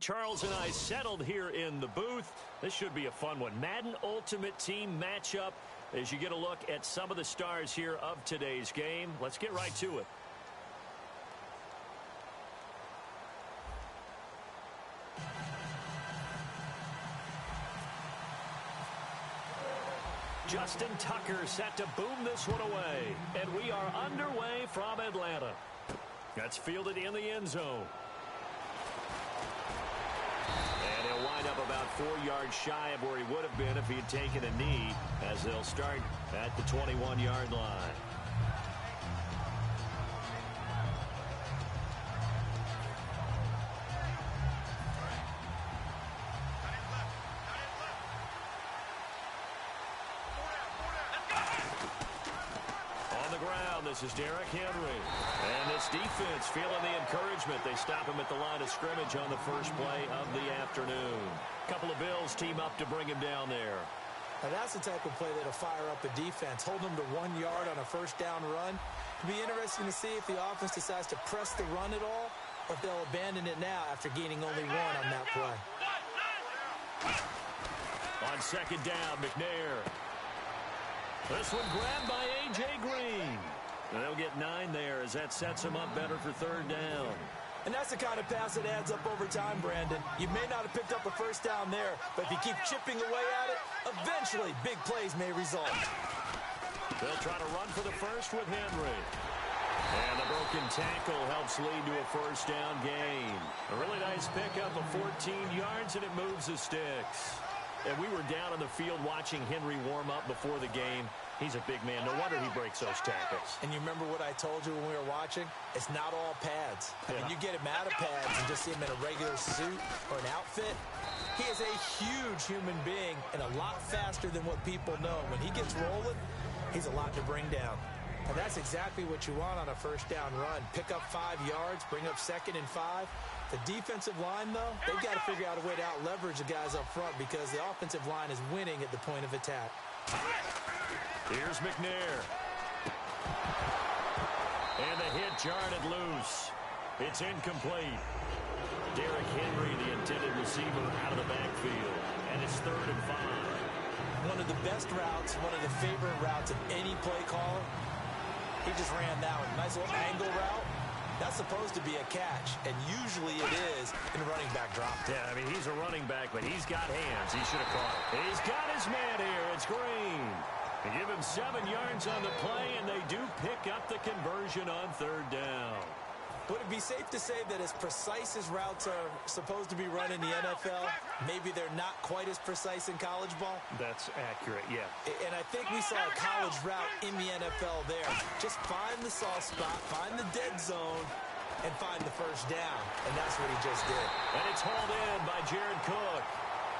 Charles and I settled here in the booth. This should be a fun one. Madden Ultimate Team matchup as you get a look at some of the stars here of today's game. Let's get right to it. Justin Tucker set to boom this one away. And we are underway from Atlanta. That's fielded in the end zone. And he'll wind up about 4 yards shy of where he would have been if he had taken a knee, as they'll start at the 21-yard line. This is Derrick Henry. And this defense feeling the encouragement. They stop him at the line of scrimmage on the first play of the afternoon. A couple of Bills team up to bring him down there. Now that's the type of play that'll fire up a defense. Hold them to 1 yard on a first down run. It'll be interesting to see if the offense decides to press the run at all, or if they'll abandon it now after gaining only one on that play. On second down, McNair. This one grabbed by A.J. Green. They'll get 9 there as that sets him up better for third down. And that's the kind of pass that adds up over time, Brandon. You may not have picked up a first down there, but if you keep chipping away at it, eventually big plays may result. They'll try to run for the first with Henry. And the broken tackle helps lead to a first down gain. A really nice pickup of 14 yards, and it moves the sticks. And we were down on the field watching Henry warm up before the game. He's a big man. No wonder he breaks those tackles. And you remember what I told you when we were watching? It's not all pads. I mean, you get him out of pads and just see him in a regular suit or an outfit. He is a huge human being and a lot faster than what people know. When he gets rolling, he's a lot to bring down. And that's exactly what you want on a first down run. Pick up 5 yards, bring up 2nd and 5. The defensive line, though, they've got to figure out a way to out-leverage the guys up front because the offensive line is winning at the point of attack. Here's McNair. And the hit jarred it loose. It's incomplete. Derrick Henry, the intended receiver, out of the backfield. And it's 3rd and 5. One of the best routes, one of the favorite routes of any play caller. He just ran that one. Nice little angle route. That's supposed to be a catch, and usually it is in a running back drop. Yeah, I mean, he's a running back, but he's got hands. He should have caught it. He's got his man here. It's Green. They give him 7 yards on the play, and they do pick up the conversion on 3rd down. Would it be safe to say that as precise as routes are supposed to be run in the NFL, maybe they're not quite as precise in college ball? That's accurate, yeah. And I think we saw a college route in the NFL there. Just find the soft spot, find the dead zone, and find the first down. And that's what he just did. And it's hauled in by Jared Cook.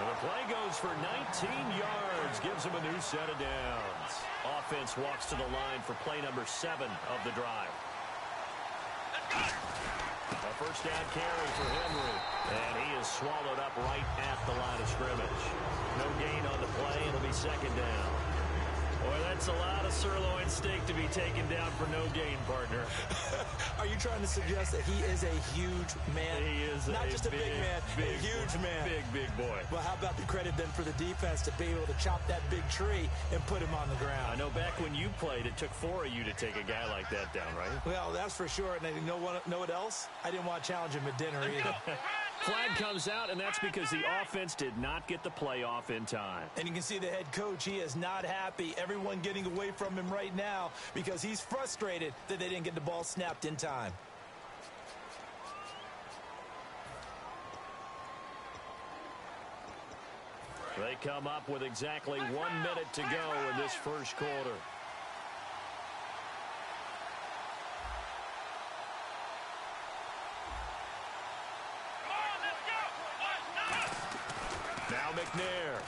And the play goes for 19 yards, gives him a new set of downs. Offense walks to the line for play number 7 of the drive. A first down carry for Henry. And he is swallowed up right at the line of scrimmage. No gain on the play. It'll be 2nd down. Boy, that's a lot of sirloin steak to be taken down for no gain, partner. Are you trying to suggest that he is a huge man? He is not just a big man, a huge man. Big boy. Well, how about the credit then for the defense to be able to chop that big tree and put him on the ground? I know back when you played, it took 4 of you to take a guy like that down, right? Well, that's for sure. And you know what else? I didn't want to challenge him at dinner either. Flag comes out, and that's because the offense did not get the play off in time. And you can see the head coach, he is not happy. Everyone getting away from him right now because he's frustrated that they didn't get the ball snapped in time. They come up with exactly 1 minute to go in this first quarter. Now McNair.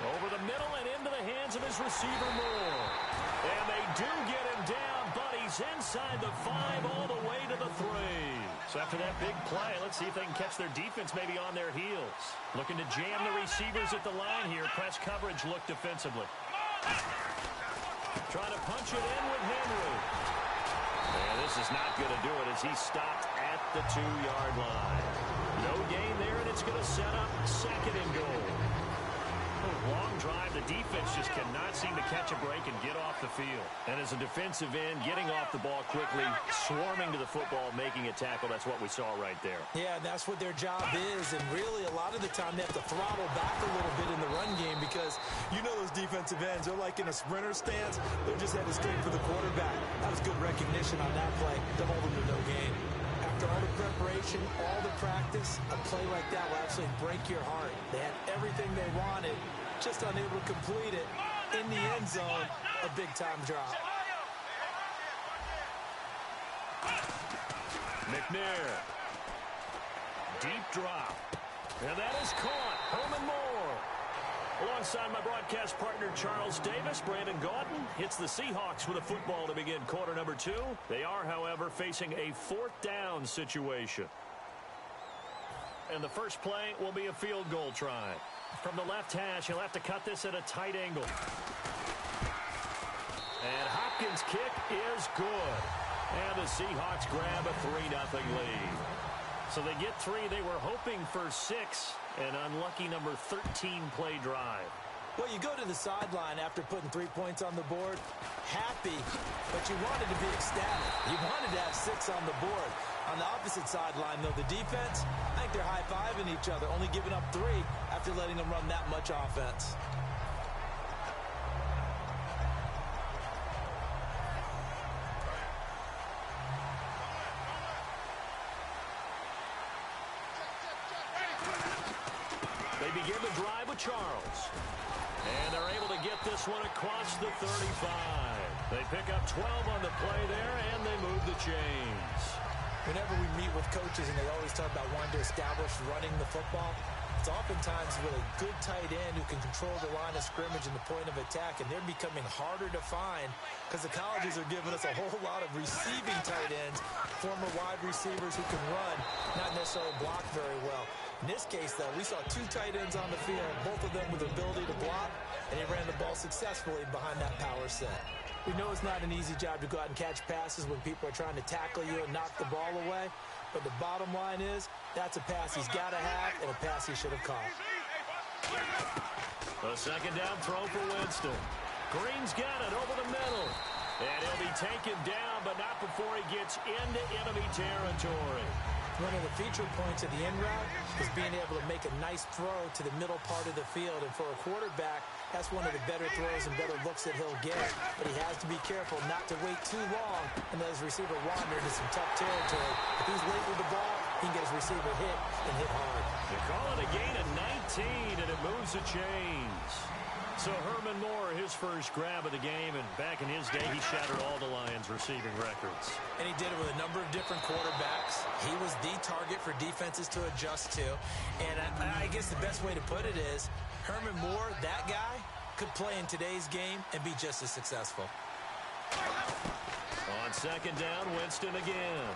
Over the middle and into the hands of his receiver Moore. And they do get him down, but he's inside the 5 all the way to the 3. So after that big play, let's see if they can catch their defense maybe on their heels. Looking to jam the receivers at the line here. Press coverage look defensively. Trying to punch it in with Henry. And this is not going to do it as he's stopped at the 2-yard line. No gain there, and it's going to set up 2nd and goal. Long drive. The defense just cannot seem to catch a break and get off the field. And as a defensive end, getting off the ball quickly, swarming to the football, making a tackle, that's what we saw right there. Yeah, that's what their job is. And really, a lot of the time, they have to throttle back a little bit in the run game because you know those defensive ends, they're like in a sprinter stance. They're just headed straight for the quarterback. That was good recognition on that play to hold them to no gain. After all the preparation, all the practice, a play like that will absolutely break your heart. They had everything they wanted, just unable to complete it. In the end zone, a big-time drop. McNair. Deep drop. And that is caught. Herman Moore. Alongside my broadcast partner, Charles Davis, Brandon Gaudin hits the Seahawks with a football to begin quarter number 2. They are, however, facing a 4th down situation. And the first play will be a field goal try. From the left hash, he'll have to cut this at a tight angle. And Hopkins' kick is good. And the Seahawks grab a 3-0 lead. So they get 3. They were hoping for 6. An unlucky number 13 play drive. Well, you go to the sideline after putting 3 points on the board, happy, but you wanted to be ecstatic. You wanted to have 6 on the board. On the opposite sideline, though, the defense, I think they're high-fiving each other, only giving up 3 after letting them run that much offense. They begin the drive with Charles. And they're able to get this one across the 35. They pick up 12 on the play there, and they move the chains. Whenever we meet with coaches and they always talk about wanting to establish running the football, it's oftentimes with a good tight end who can control the line of scrimmage and the point of attack, and they're becoming harder to find because the colleges are giving us a whole lot of receiving tight ends, former wide receivers who can run, not necessarily block very well. In this case, though, we saw 2 tight ends on the field, both of them with the ability to block, and they ran the ball successfully behind that power set. We know it's not an easy job to go out and catch passes when people are trying to tackle you and knock the ball away, but the bottom line is that's a pass he's got to have and a pass he should have caught. A 2nd down throw for Winston. Green's got it over the middle. And he'll be taken down, but not before he gets into enemy territory. One of the feature points of the end route is being able to make a nice throw to the middle part of the field. And for a quarterback, that's one of the better throws and better looks that he'll get. But he has to be careful not to wait too long and let his receiver wander into some tough territory. If he's late with the ball, he can get his receiver hit and hit hard. They call it a gain of 19, and it moves the chains. So Herman Moore, his first grab of the game, and back in his day, he shattered all the Lions' receiving records. And he did it with a number of different quarterbacks. He was the target for defenses to adjust to. And I guess the best way to put it is, Herman Moore, that guy, could play in today's game and be just as successful. On 2nd down, Winston again.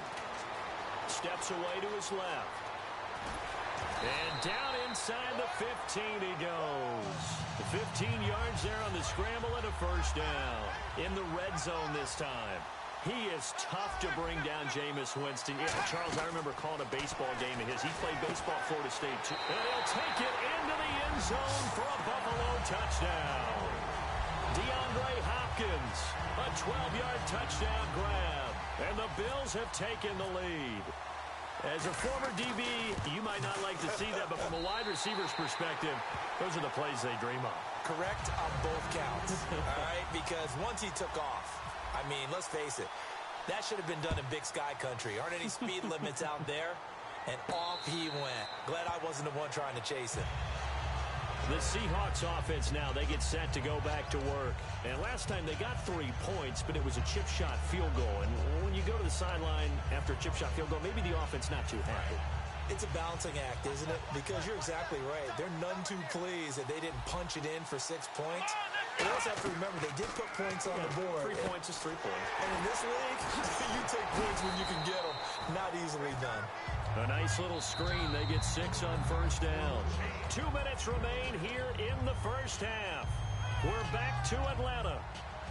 Steps away to his left. And down inside the 15 he goes. 15 yards there on the scramble and a 1st down. In the red zone this time. He is tough to bring down Jameis Winston. Yeah, Charles, I remember calling a baseball game of his. He played baseball at Florida State, too. And he'll take it into the end zone for a Buffalo touchdown. DeAndre Hopkins, a 12-yard touchdown grab. And the Bills have taken the lead. As a former DB, you might not like to see that, but from a wide receiver's perspective, those are the plays they dream of. Correct on both counts, all right? Because once he took off, I mean, let's face it, that should have been done in Big Sky country. Aren't any speed limits out there? And off he went. Glad I wasn't the one trying to chase him. The Seahawks offense now, they get set to go back to work. And last time they got 3 points, but it was a chip shot field goal. And when you go to the sideline after a chip shot field goal, maybe the offense not too happy. It's a balancing act, isn't it? Because you're exactly right. They're none too pleased that they didn't punch it in for 6 points. But you also have to remember, they did put points on the board. 3 points is 3 points. And in this league, you take points when you can get them. Not easily done. A nice little screen. They get 6 on 1st down. 2 minutes remain here in the 1st half. We're back to Atlanta.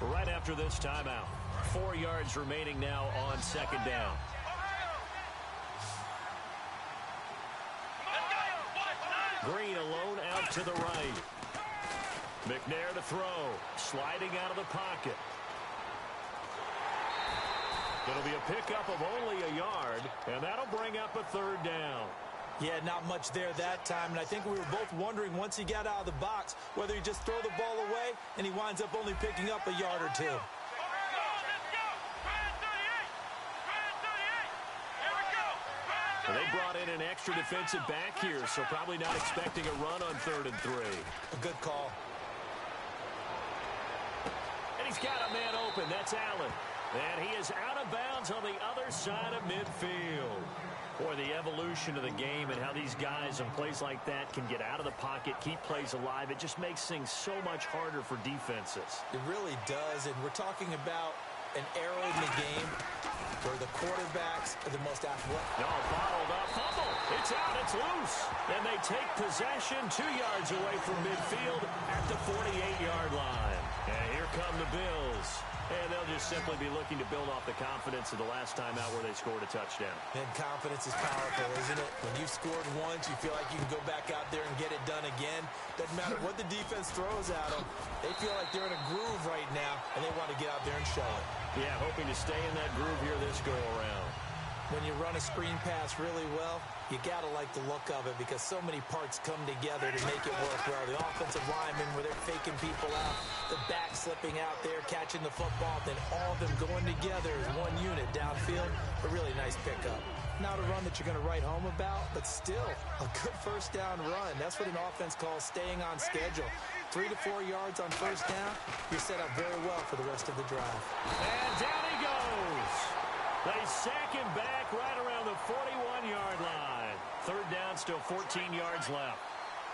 right after this timeout. 4 yards remaining now on second down. Green alone out to the right. McNair to throw. Sliding out of the pocket. It'll be a pickup of only a yard, and that'll bring up a third down. Yeah, not much there that time, and I think we were both wondering once he got out of the box whether he just throw the ball away and he winds up only picking up a yard or two. Well, they brought in an extra defensive back here, so probably not expecting a run on 3rd and 3. A good call. And he's got a man open. That's Allen. And he is out of bounds on the other side of midfield. Boy, the evolution of the game and how these guys in plays like that can get out of the pocket, keep plays alive, it just makes things so much harder for defenses. It really does, and we're talking about an era in the game where the quarterbacks are the most athletic. No, bottled up. Fumble. It's out. It's loose. And they take possession 2 yards away from midfield at the 48-yard line. And here come the Bills. And they'll just simply be looking to build off the confidence of the last time out where they scored a touchdown. And confidence is powerful, isn't it? When you've scored once, you feel like you can go back out there and get it done again. Doesn't matter what the defense throws at them. They feel like they're in a groove right now, and they want to get out there and show it. Yeah, hoping to stay in that groove here this go-around. When you run a screen pass really well, you got to like the look of it because so many parts come together to make it work well. The offensive linemen where they're faking people out, the back slipping out there, catching the football, then all of them going together as one unit downfield. A really nice pickup. Not a run that you're going to write home about, but still a good first down run. That's what an offense calls staying on schedule. 3 to 4 yards on first down, you're set up very well for the rest of the drive. And down he goes. They sack him back right around the 41-yard line. Third down, still 14 yards left.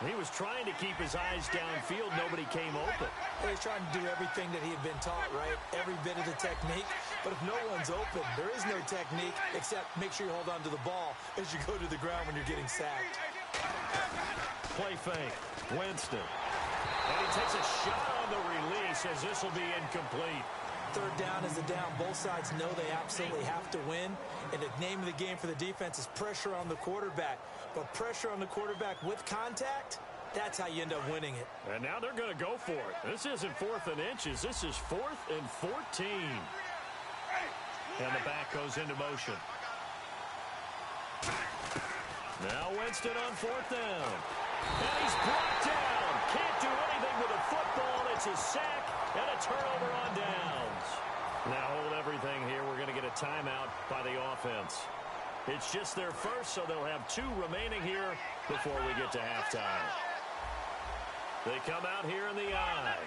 He was trying to keep his eyes downfield. Nobody came open. Well, he's trying to do everything that he had been taught, right? Every bit of the technique. But if no one's open, there is no technique except make sure you hold on to the ball as you go to the ground when you're getting sacked. Play fake. Winston. And he takes a shot on the release as this will be incomplete. Third down is a down. Both sides know they absolutely have to win. And the name of the game for the defense is pressure on the quarterback. But pressure on the quarterback with contact, that's how you end up winning it. And now they're going to go for it. This isn't 4th and inches. This is 4th and 14. And the back goes into motion. Now Winston on 4th down. And he's brought down. Can't do anything with a football. It's a sack and a turnover on downs. Now hold everything here. We're going to get a timeout by the offense. It's just their first, so they'll have 2 remaining here before we get to halftime. They come out here in the I.